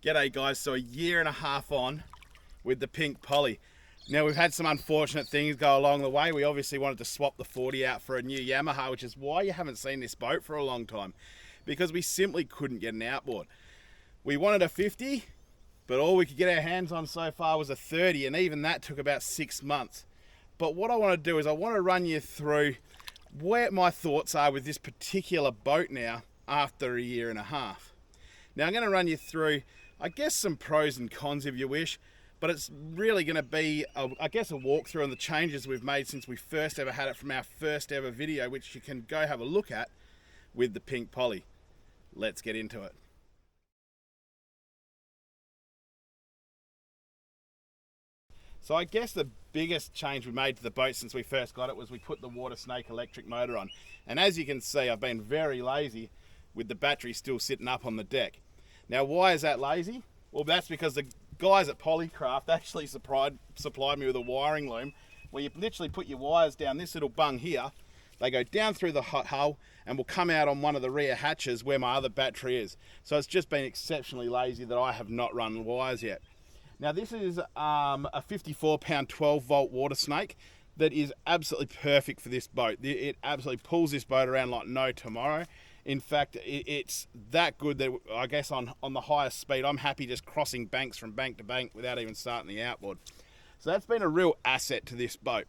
G'day guys, so a year and a half on with the Pink Polly. Now we've had some unfortunate things go along the way. We obviously wanted to swap the 40 out for a new Yamaha, which is why you haven't seen this boat for a long time, because we simply couldn't get an outboard. We wanted a 50, but all we could get our hands on so far was a 30, and even that took about 6 months. But what I want to do is I want to run you through where my thoughts are with this particular boat now after a year and a half. Now I'm going to run you through, I guess, some pros and cons if you wish, but it's really going to be, a walkthrough on the changes we've made since we first ever had it from our first ever video, which you can go have a look at with the Pink Polly. Let's get into it. So I guess the biggest change we made to the boat since we first got it was we put the Water Snake electric motor on. And as you can see, I've been very lazy with the battery still sitting up on the deck. Now, why is that lazy? Well, that's because the guys at Polycraft actually supplied me with a wiring loom where you literally put your wires down this little bung here. They go down through the hull and will come out on one of the rear hatches where my other battery is. So it's just been exceptionally lazy that I have not run wires yet. Now this is a 54 pound 12 volt Water Snake that is absolutely perfect for this boat. It absolutely pulls this boat around like no tomorrow. In fact, it's that good that I guess on the highest speed, I'm happy just crossing banks from bank to bank without even starting the outboard. So that's been a real asset to this boat.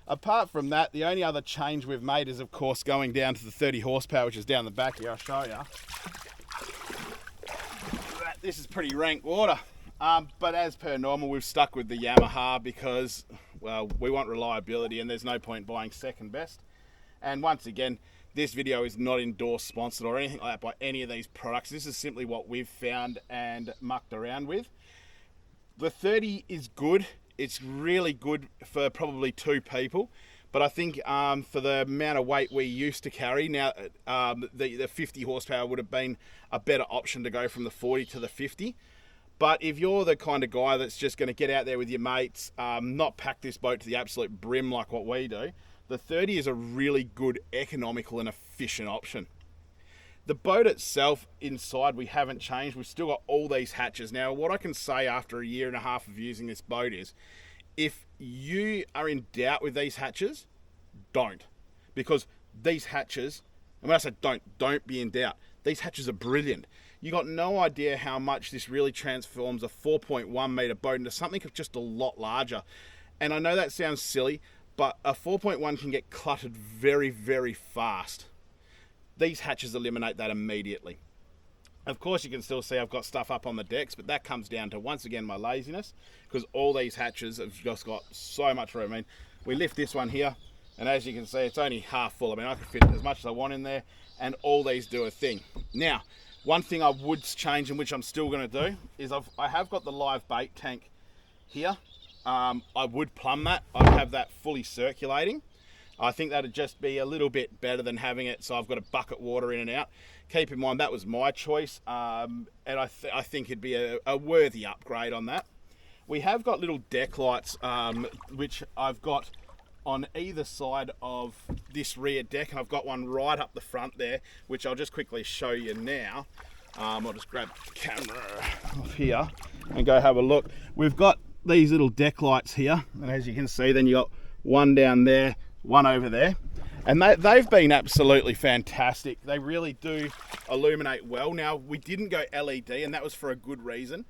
Apart from that, the only other change we've made is, of course, going down to the 30 horsepower, which is down the back here. I'll show you. This is pretty rank water. But as per normal, we've stuck with the Yamaha because, well, we want reliability and there's no point buying second best. And once again, this video is not endorsed, sponsored or anything like that by any of these products. This is simply what we've found and mucked around with. The 30 is good. It's really good for probably 2 people. But I think for the amount of weight we used to carry, now the 50 horsepower would have been a better option to go from the 40 to the 50. But if you're the kind of guy that's just going to get out there with your mates, not pack this boat to the absolute brim like what we do, the 30 is a really good, economical and efficient option. The boat itself inside we haven't changed. We've still got all these hatches. Now what I can say after a year and a half of using this boat is, if you are in doubt with these hatches, don't. Because these hatches, and when I say don't be in doubt, these hatches are brilliant. You got no idea how much this really transforms a 4.1 meter boat into something just a lot larger. And I know that sounds silly, but a 4.1 can get cluttered very, very fast. These hatches eliminate that immediately. Of course, you can still see I've got stuff up on the decks, but that comes down to, once again, my laziness, because all these hatches have just got so much room. I mean, we lift this one here, and as you can see, it's only half full. I mean, I can fit as much as I want in there, and all these do a thing. Now, one thing I would change, and which I'm still going to do, is I have got the live bait tank here. I would plumb that. I'd have that fully circulating. I think that'd just be a little bit better than having it so I've got a bucket water in and out. Keep in mind that was my choice, and I think it'd be a worthy upgrade on that. We have got little deck lights, which I've got on either side of this rear deck, and I've got one right up the front there, which I'll just quickly show you now. I'll just grab the camera off here and go have a look. We've got these little deck lights here, and as you can see, then you got one down there, one over there, and they've been absolutely fantastic. They really do illuminate well. Now, we didn't go LED, and that was for a good reason.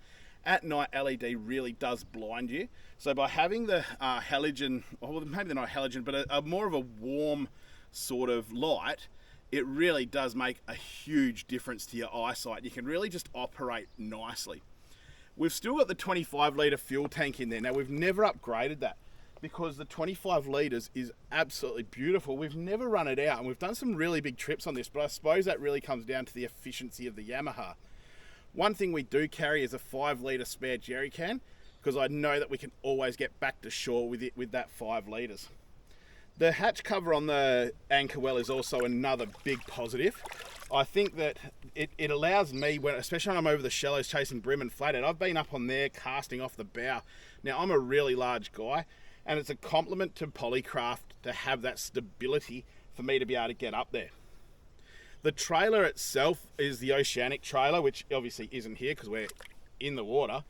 At night, LED really does blind you. So by having the halogen, or maybe they're not halogen, but a more of a warm sort of light, it really does make a huge difference to your eyesight. You can really just operate nicely. We've still got the 25 litre fuel tank in there. Now, we've never upgraded that because the 25 litres is absolutely beautiful. We've never run it out, and we've done some really big trips on this, but I suppose that really comes down to the efficiency of the Yamaha. One thing we do carry is a 5 litre spare jerry can, because I know that we can always get back to shore with it with that 5 litres. The hatch cover on the anchor well is also another big positive. I think that it allows me, especially when I'm over the shallows chasing brim and flathead, I've been up on there casting off the bow. Now, I'm a really large guy, and it's a compliment to Polycraft to have that stability for me to be able to get up there. The trailer itself is the Oceanic trailer, which obviously isn't here because we're in the water.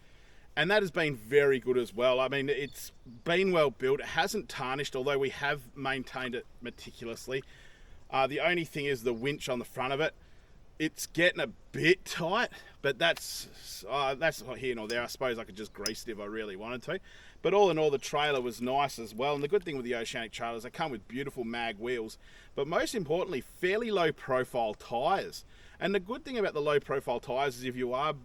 And that has been very good as well. I mean, it's been well built. It hasn't tarnished, although we have maintained it meticulously. The only thing is the winch on the front of it. It's getting a bit tight, but that's not here nor there. I suppose I could just grease it if I really wanted to. But all in all, the trailer was nice as well. And the good thing with the Oceanic trailers, they come with beautiful mag wheels, but most importantly, fairly low profile tyres. And the good thing about the low profile tyres is if you are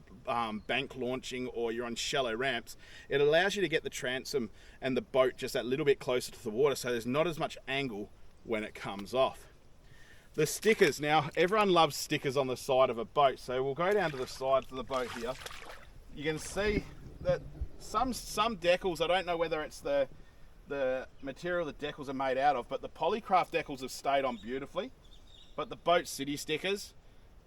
bank launching or you're on shallow ramps, it allows you to get the transom and the boat just that little bit closer to the water, so there's not as much angle when it comes off. The stickers, now everyone loves stickers on the side of a boat, so we'll go down to the sides of the boat here. You can see that some decals, I don't know whether it's the material the decals are made out of, but the Polycraft decals have stayed on beautifully. But the Boat City stickers,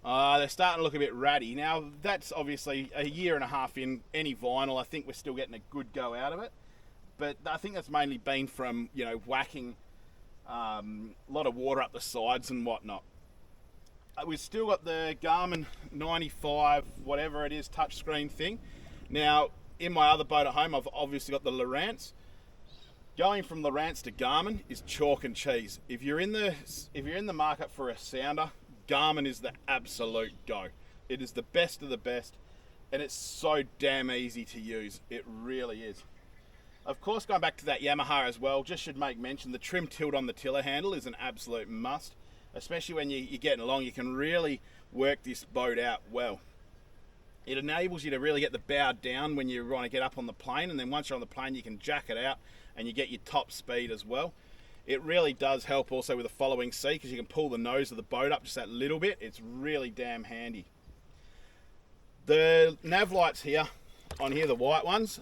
they're starting to look a bit ratty. Now that's obviously a year and a half in any vinyl. I think we're still getting a good go out of it, but I think that's mainly been from, you know, whacking a lot of water up the sides and whatnot. We've still got the Garmin 95 whatever it is touchscreen thing. Now in my other boat at home, I've obviously got the Lowrance. Going from Lowrance to Garmin is chalk and cheese. If you're in the market for a sounder, Garmin is the absolute go. It is the best of the best, and it's so damn easy to use. It really is. Of course, going back to that Yamaha as well, just should make mention, the trim tilt on the tiller handle is an absolute must, especially when you're getting along. You can really work this boat out well. It enables you to really get the bow down when you want to get up on the plane, and then once you're on the plane, you can jack it out and you get your top speed as well. It really does help also with the following seat, because you can pull the nose of the boat up just that little bit. It's really damn handy. The nav lights here, on here, the white ones,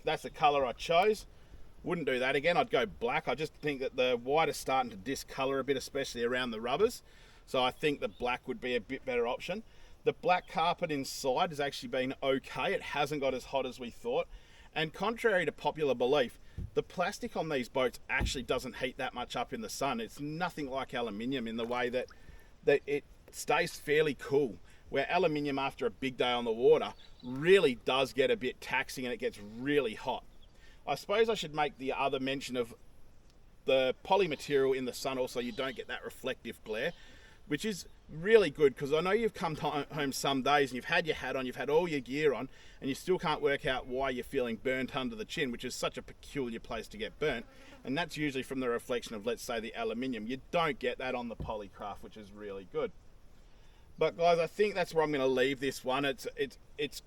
that's the colour I chose. Wouldn't do that again, I'd go black. I just think that the white is starting to discolour a bit, especially around the rubbers. So I think the black would be a bit better option. The black carpet inside has actually been okay. It hasn't got as hot as we thought. And contrary to popular belief, the plastic on these boats actually doesn't heat that much up in the sun. It's nothing like aluminium in the way that it stays fairly cool. Where aluminium after a big day on the water really does get a bit taxing and it gets really hot. I suppose I should make the other mention of the poly material in the sun also, you don't get that reflective glare, which is really good, because I know you've come home some days and you've had your hat on, you've had all your gear on, and you still can't work out why you're feeling burnt under the chin, which is such a peculiar place to get burnt, and that's usually from the reflection of, let's say, the aluminium. You don't get that on the Polycraft, which is really good. But guys, I think that's where I'm going to leave this one. It's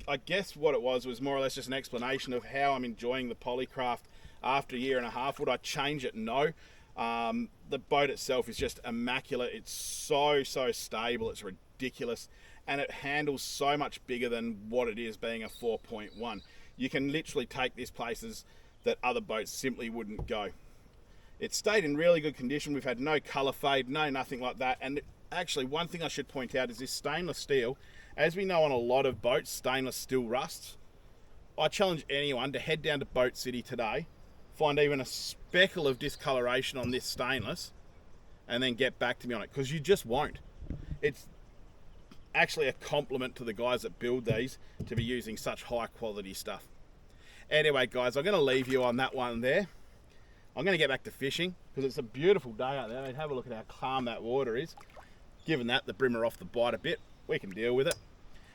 I guess what it was more or less just an explanation of how I'm enjoying the Polycraft after a year and a half. Would I change it? No. The boat itself is just immaculate. It's so stable. It's ridiculous, and it handles so much bigger than what it is being a 4.1. You can literally take this places that other boats simply wouldn't go. It stayed in really good condition. We've had no color fade, nothing like that. And actually, one thing I should point out is this stainless steel. As we know on a lot of boats, stainless steel rusts. I challenge anyone to head down to Boat City today, find even a speckle of discoloration on this stainless, and then get back to me on it, because you just won't. It's actually a compliment to the guys that build these to be using such high quality stuff. Anyway guys, I'm going to leave you on that one there. I'm going to get back to fishing, because it's a beautiful day out there. I mean, have a look at how calm that water is. Given that the brimmer off the bite a bit, we can deal with it.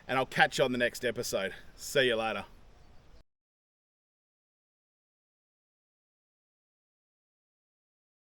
And I'll catch you on the next episode. See you later.